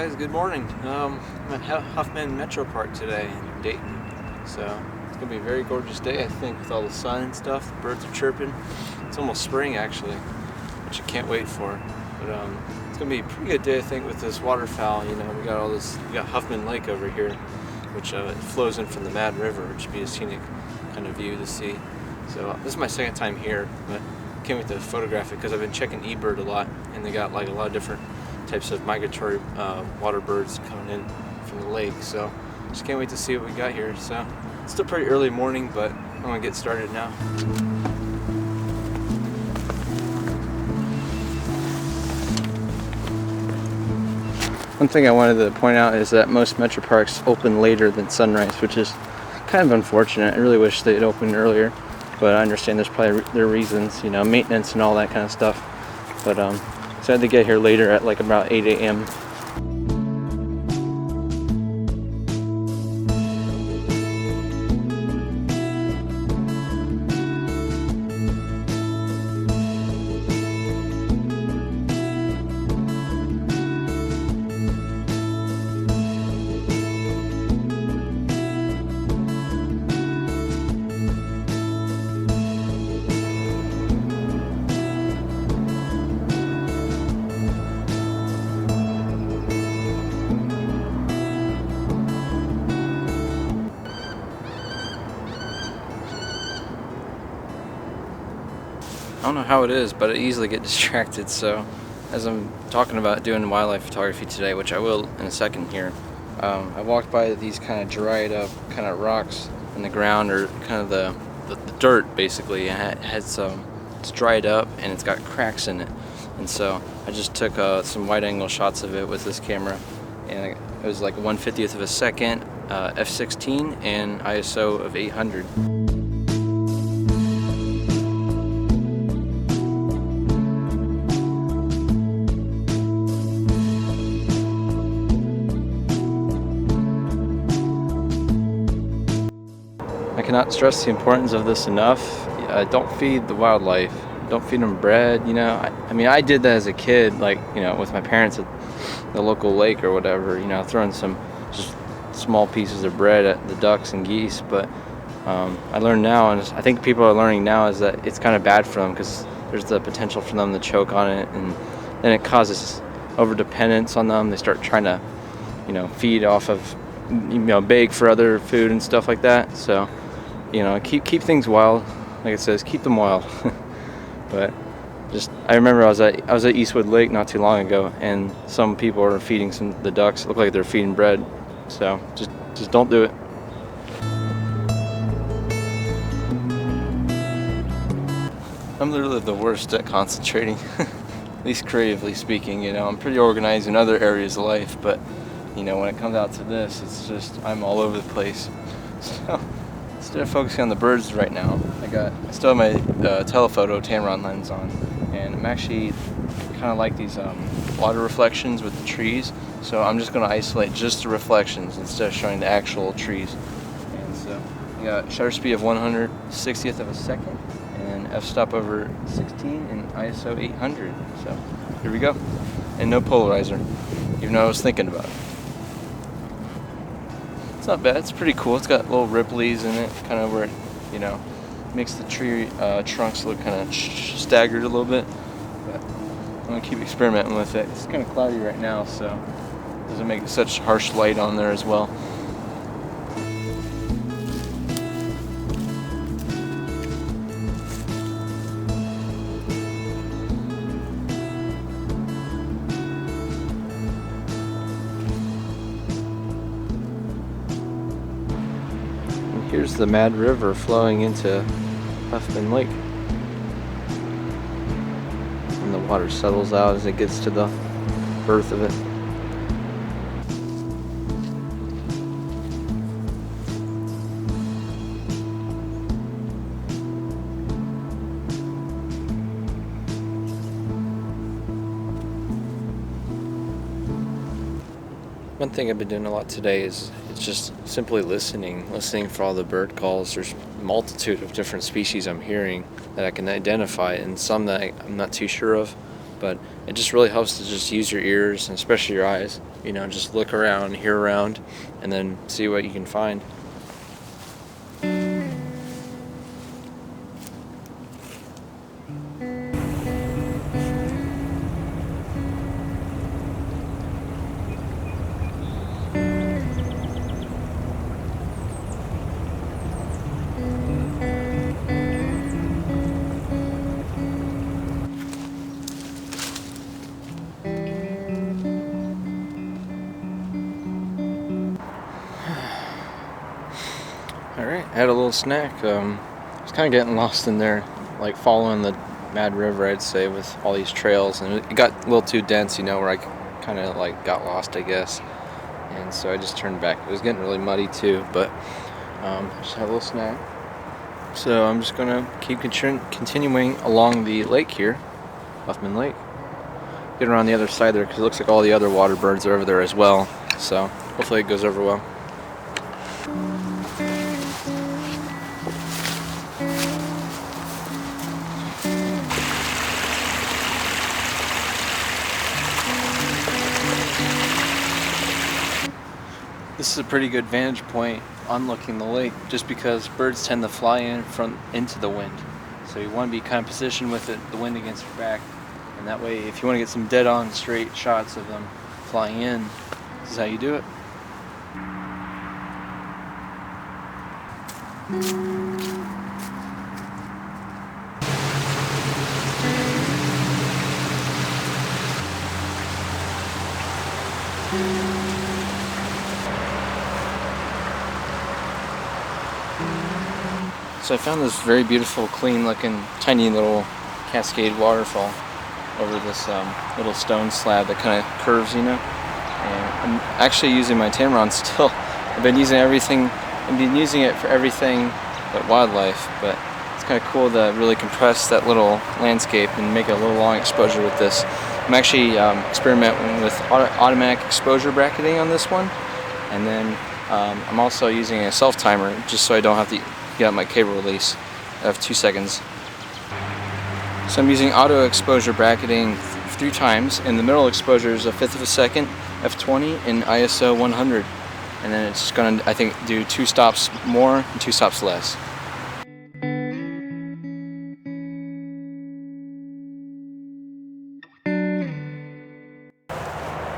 guys, good morning. I'm at Huffman Metro Park today in Dayton. So it's gonna be a very gorgeous day, I think, with all the sun and stuff. The birds are chirping. It's almost spring actually, which I can't wait for. But it's gonna be a pretty good day, I think, with this waterfowl. You know, we got Huffman Lake over here, which it flows in from the Mad River, which would be a scenic kind of view to see. So this is my second time here, but I can't wait to photograph it because I've been checking eBird a lot, and they got like a lot of different types of migratory water birds coming in from the lake. So just can't wait to see what we got here. So it's still pretty early morning, but I'm gonna get started now. One thing I wanted to point out is that most metro parks open later than sunrise, which is kind of unfortunate. I really wish they'd opened earlier, but I understand there's probably their reasons, you know, maintenance and all that kind of stuff. But so I had to get here later at like about 8 a.m. I don't know how it is, but I easily get distracted. So as I'm talking about doing wildlife photography today, which I will in a second here, I walked by these kind of dried up kind of rocks in the ground, or kind of the dirt basically. It's dried up and it's got cracks in it. And so I just took some wide angle shots of it with this camera, and it was like 1/50th of a second, f/16 and ISO of 800. I cannot stress the importance of this enough. Don't feed the wildlife. Don't feed them bread, you know. I mean, I did that as a kid, like, you know, with my parents at the local lake or whatever, you know, throwing some just small pieces of bread at the ducks and geese. But I learned now, and I think people are learning now, is that it's kind of bad for them because there's the potential for them to choke on it, and then it causes over-dependence on them. They start trying to, you know, feed off of, you know, beg for other food and stuff like that. So, you know, keep things wild. Like it says, keep them wild. But I remember I was at Eastwood Lake not too long ago, and some people were feeding the ducks. It looked like they're feeding bread. So just don't do it. I'm literally the worst at concentrating, at least creatively speaking. You know, I'm pretty organized in other areas of life, but you know, when it comes out to this, it's just I'm all over the place. So instead of focusing on the birds right now, I still have my telephoto Tamron lens on, and I'm actually kind of like these water reflections with the trees. So I'm just going to isolate just the reflections instead of showing the actual trees. And so I got shutter speed of 1/60th of a second, and f-stop over 16 and ISO 800. So here we go, and no polarizer, even though I was thinking about it. It's not bad. It's pretty cool. It's got little ripples in it, kind of where it, you know, makes the tree trunks look kind of staggered a little bit. But I'm gonna keep experimenting with it. It's kind of cloudy right now, so it doesn't make such harsh light on there as well. Here's the Mad River flowing into Huffman Lake. And the water settles out as it gets to the birth of it. One thing I've been doing a lot today is it's just simply listening for all the bird calls. There's a multitude of different species I'm hearing that I can identify, and some that I'm not too sure of, but it just really helps to just use your ears and especially your eyes You know, just look around, hear around, and then see what you can find. Alright, I had a little snack. I was kind of getting lost in there, like following the Mad River, I'd say, with all these trails, and it got a little too dense, you know, where I kind of like got lost, I guess. And so I just turned back. It was getting really muddy too, but I just had a little snack. So I'm just gonna keep continuing along the lake here, Huffman Lake. Get around the other side there because it looks like all the other water birds are over there as well. So hopefully it goes over well. This is a pretty good vantage point on looking the lake, just because birds tend to fly into the wind. So you want to be kind of positioned with the wind against your back, and that way if you want to get some dead-on straight shots of them flying in, this is how you do it. So I found this very beautiful, clean looking, tiny little cascade waterfall over this little stone slab that kind of curves, you know. And I'm actually using my Tamron still. I've been using it for everything but wildlife, but it's kind of cool to really compress that little landscape and make a little long exposure with this. I'm actually experimenting with automatic exposure bracketing on this one, and then I'm also using a self timer just so I don't have to get out my cable release. I have 2 seconds. So I'm using auto exposure bracketing 3 times, and the middle exposure is 1/5 of a second, f20 and ISO 100, and then it's gonna, I think, do 2 stops more and 2 stops less.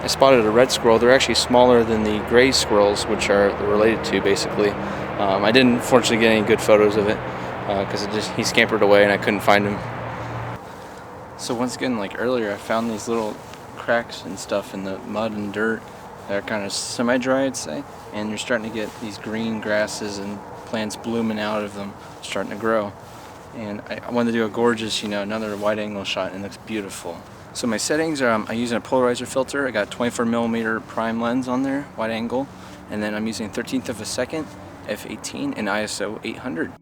I spotted a red squirrel. They're actually smaller than the gray squirrels, which are related to, basically. I didn't fortunately get any good photos of it because he scampered away and I couldn't find him. So once again, like earlier, I found these little cracks and stuff in the mud and dirt that are kind of semi-dry, I'd say, and you're starting to get these green grasses and plants blooming out of them, starting to grow. And I wanted to do a gorgeous, you know, another wide-angle shot, and it looks beautiful. So my settings are, I'm using a polarizer filter. I got 24mm prime lens on there, wide angle, and then I'm using 1/13 of a second, f18, and ISO 800.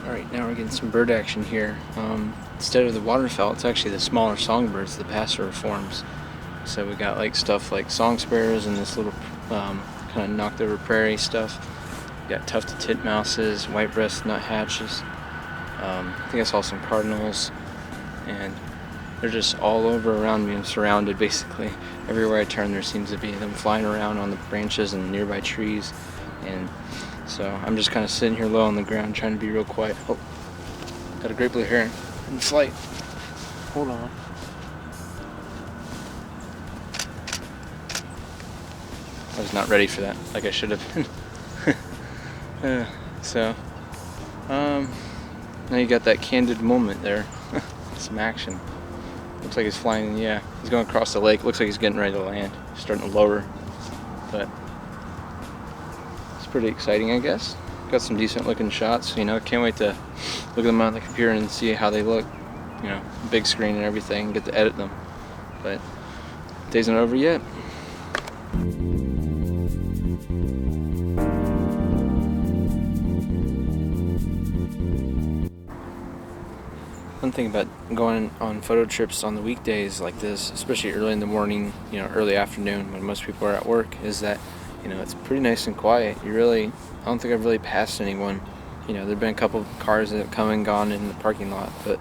Alright, now we're getting some bird action here. Instead of the waterfowl, it's actually the smaller songbirds, the passeriforms. So we got like stuff like song sparrows and this little kind of knocked over prairie stuff. We got tufted titmouses, white-breasted nuthatches. I think I saw some cardinals, and they're just all over around me. I'm surrounded basically. Everywhere I turn there seems to be them flying around on the branches and nearby trees. And so I'm just kind of sitting here low on the ground trying to be real quiet. Oh, got a great blue heron in flight. Hold on. I was not ready for that, like I should have been. Now you got that candid moment there. Some action. Looks like he's flying, yeah. He's going across the lake. Looks like he's getting ready to land. He's starting to lower. But it's pretty exciting, I guess. Got some decent looking shots, you know. Can't wait to look at them on the computer and see how they look. You know, big screen and everything, get to edit them. But day's not over yet. One thing about going on photo trips on the weekdays like this, especially early in the morning, you know, early afternoon when most people are at work, is that, you know, it's pretty nice and quiet. I don't think I've really passed anyone. You know, there've been a couple of cars that have come and gone in the parking lot, but,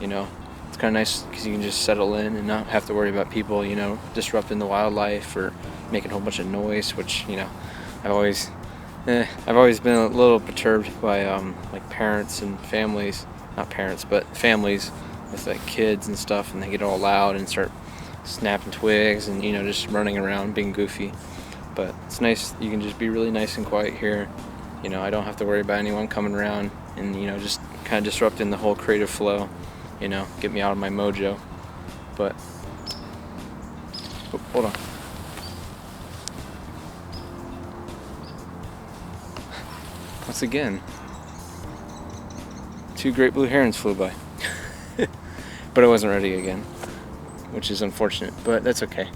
you know, it's kind of nice because you can just settle in and not have to worry about people, you know, disrupting the wildlife or making a whole bunch of noise, which, you know, I've always been a little perturbed by like parents and families, not parents, but families with like kids and stuff, and they get all loud and start snapping twigs and, you know, just running around being goofy. But it's nice, you can just be really nice and quiet here. You know, I don't have to worry about anyone coming around and, you know, just kind of disrupting the whole creative flow, you know, get me out of my mojo. But oh, hold on. Once again, 2 great blue herons flew by. But I wasn't ready again, which is unfortunate, but that's okay.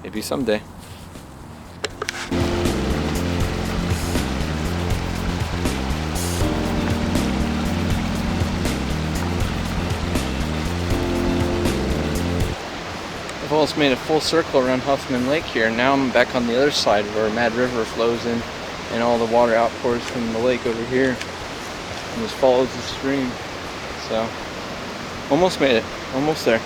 Maybe someday. I've almost made a full circle around Huffman Lake here, and now I'm back on the other side where Mad River flows in and all the water outpours from the lake over here and just follows the stream. So, almost made it. Almost there.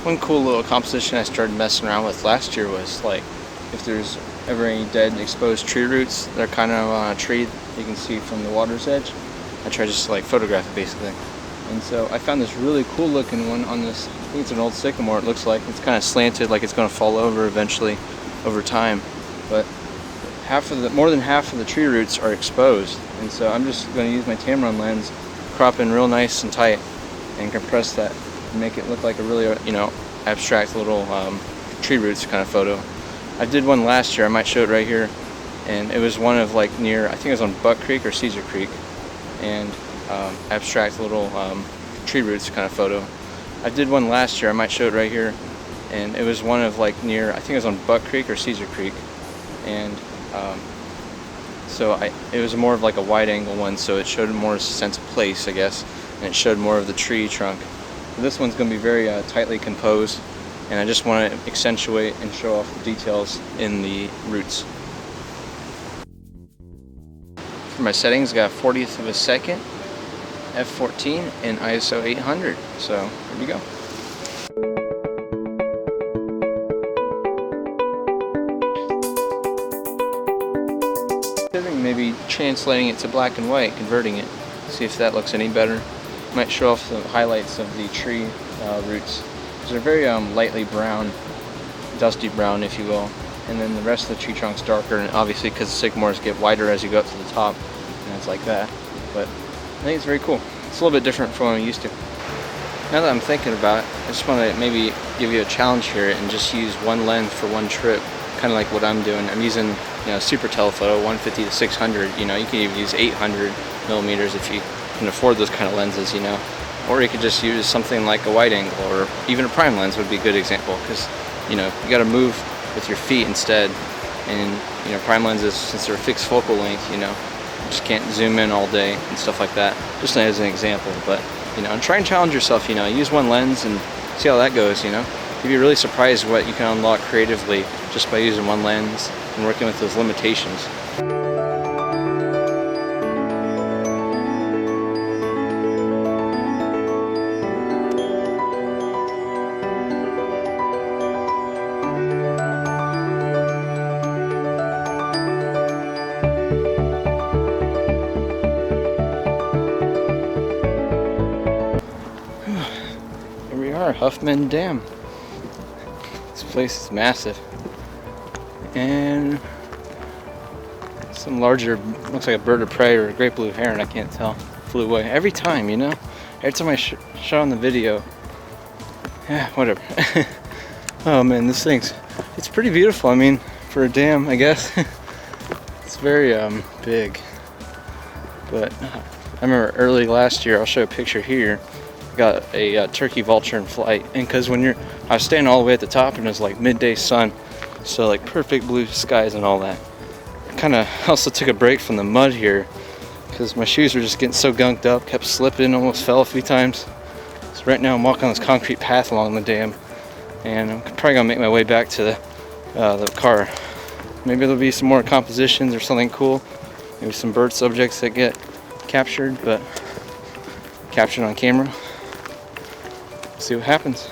One cool little composition I started messing around with last year was, like, if there's ever any dead exposed tree roots that are kind of on a tree you can see from the water's edge, I try just to like photograph it basically. And so I found this really cool looking one on this, I think it's an old sycamore, it looks like. It's kind of slanted, like it's going to fall over eventually over time. But more than half of the tree roots are exposed. And so I'm just going to use my Tamron lens, crop in real nice and tight, and compress that and make it look like a really, you know, abstract little tree roots kind of photo. I did one last year, I might show it right here, and it was one of like near, I think it was on Buck Creek or Caesar Creek, and abstract little tree roots kind of photo. I did one last year, I might show it right here, and it was one of like near, I think it was on Buck Creek or Caesar Creek, and it was more of like a wide angle one, so it showed more sense of place, I guess, and it showed more of the tree trunk. So this one's going to be very tightly composed, and I just want to accentuate and show off the details in the roots. For my settings, I got 40th of a second, f14, and ISO 800. So here we go. Maybe translating it to black and white, converting it, see if that looks any better. Might show off the highlights of the tree roots. They're very lightly brown, dusty brown, if you will, and then the rest of the tree trunk's darker, and obviously because sycamores get wider as you go up to the top, and it's like that. But I think it's very cool. It's a little bit different from what I'm used to. Now that I'm thinking about it, I just want to maybe give you a challenge here and just use one lens for one trip, kind of like what I'm doing. I'm using, you know, super telephoto, 150 to 600. You know, you can even use 800 millimeters if you can afford those kind of lenses, you know. Or you could just use something like a wide angle, or even a prime lens would be a good example, because, you know, you got to move with your feet instead. And, you know, prime lenses, since they're a fixed focal length, you know, you just can't zoom in all day and stuff like that. Just as an example. But, you know, and try and challenge yourself, you know, use one lens and see how that goes, you know. You'd be really surprised what you can unlock creatively just by using one lens and working with those limitations. Huffman Dam. place is massive. And some larger, looks like a bird of prey or a great blue heron, I can't tell, flew away. Every time, you know? Every time I show on the video. Yeah, whatever. Oh man, this thing's, it's pretty beautiful. I mean, for a dam, I guess. It's very big. But I remember early last year, I'll show a picture here, got a turkey vulture in flight. And because I was standing all the way at the top and it was like midday sun, so like perfect blue skies and all that. I kind of also took a break from the mud here because my shoes were just getting so gunked up, kept slipping, almost fell a few times. So right now I'm walking on this concrete path along the dam, and I'm probably gonna make my way back to the car. Maybe there'll be some more compositions or something cool. Maybe some bird subjects that get captured, but captured on camera. See what happens.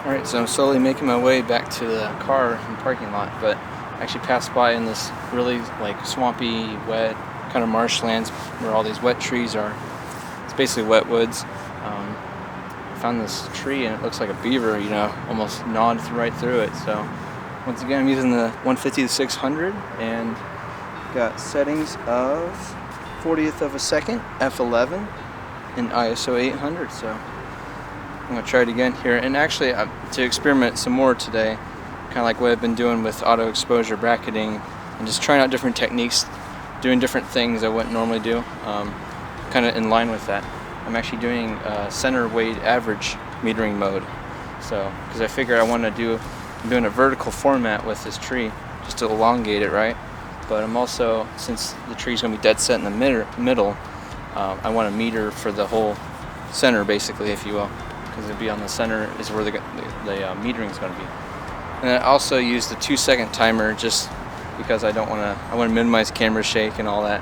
Alright, so I'm slowly making my way back to the car in the parking lot, but I actually passed by in this really like swampy, wet kind of marshlands where all these wet trees are. It's basically wet woods. I found this tree and it looks like a beaver, you know, almost gnawed right through it. So once again, I'm using the 150 to 600 and got settings of 40th of a second, f11, and ISO 800. So I'm gonna try it again here, and actually to experiment some more today, kind of like what I've been doing with auto exposure bracketing, and just trying out different techniques, doing different things I wouldn't normally do, kind of in line with that. I'm actually doing center weight average metering mode, so because I figure I'm doing a vertical format with this tree just to elongate it, right? But I'm also, since the tree's gonna be dead set in the middle, I want to meter for the whole center, basically, if you will, because it'd be on the center is where the metering is going to be. And I also use the 2-second timer just because I want to minimize camera shake and all that.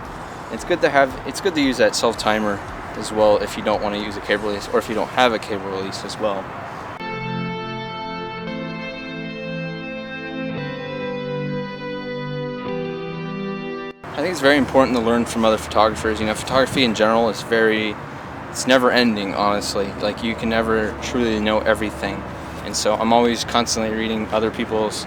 It's good to use that self timer as well if you don't want to use a cable release, or if you don't have a cable release as well. I think it's very important to learn from other photographers. You know, photography in general is it's never ending, honestly. Like, you can never truly know everything. And so I'm always constantly reading other people's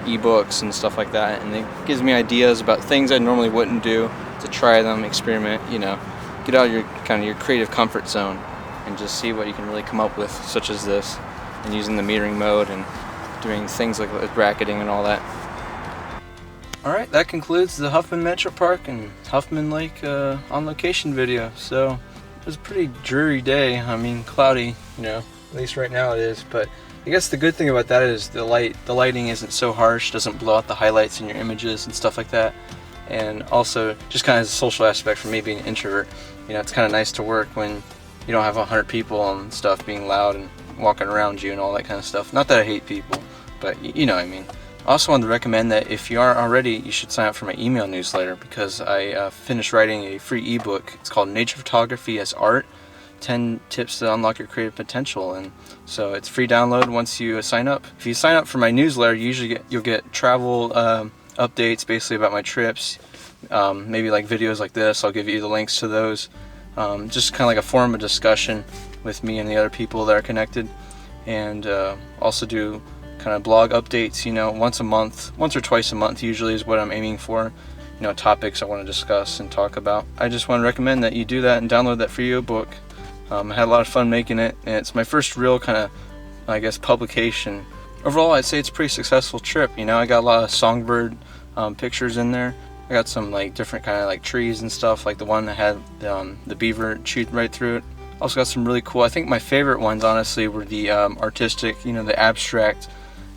ebooks and stuff like that, and it gives me ideas about things I normally wouldn't do, to try them, experiment, you know, get out of your creative comfort zone and just see what you can really come up with, such as this, and using the metering mode and doing things like bracketing and all that. Alright, that concludes the Huffman Metro Park and Huffman Lake on location video. So it was a pretty dreary day. I mean, cloudy, you know, at least right now it is, but I guess the good thing about that is the lighting isn't so harsh, doesn't blow out the highlights in your images and stuff like that. And also, just kind of as a social aspect for me being an introvert, you know, it's kind of nice to work when you don't have 100 people and stuff being loud and walking around you and all that kind of stuff. Not that I hate people, but you know what I mean. I also wanted to recommend that if you aren't already, you should sign up for my email newsletter, because I finished writing a free ebook. It's called Nature Photography as Art, 10 Tips to Unlock Your Creative Potential. And so it's free download once you sign up. If you sign up for my newsletter, you'll get travel updates basically about my trips, maybe like videos like this. I'll give you the links to those. Just kind of like a forum of discussion with me and the other people that are connected. And also do kind of blog updates, you know, once or twice a month usually is what I'm aiming for. You know, topics I want to discuss and talk about. I just want to recommend that you do that and download that free ebook. I had a lot of fun making it, and it's my first real kind of, I guess, publication. Overall, I'd say it's a pretty successful trip. You know, I got a lot of songbird pictures in there. I got some like different kind of like trees and stuff, like the one that had the beaver chewed right through it. Also got some really cool, I think my favorite ones honestly were the artistic, you know, the abstract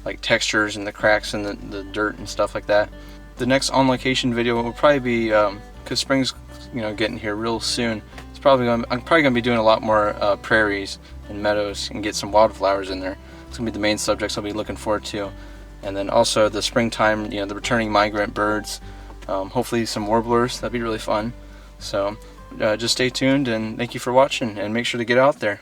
like textures and the cracks and the dirt and stuff like that. The next on location video will probably be, because spring's, you know, getting here real soon, I'm probably gonna be doing a lot more prairies and meadows and get some wildflowers in there. It's gonna be the main subjects I'll be looking forward to. And then also the springtime, you know, the returning migrant birds, hopefully some warblers. That'd be really fun. So just stay tuned, and thank you for watching, and make sure to get out there.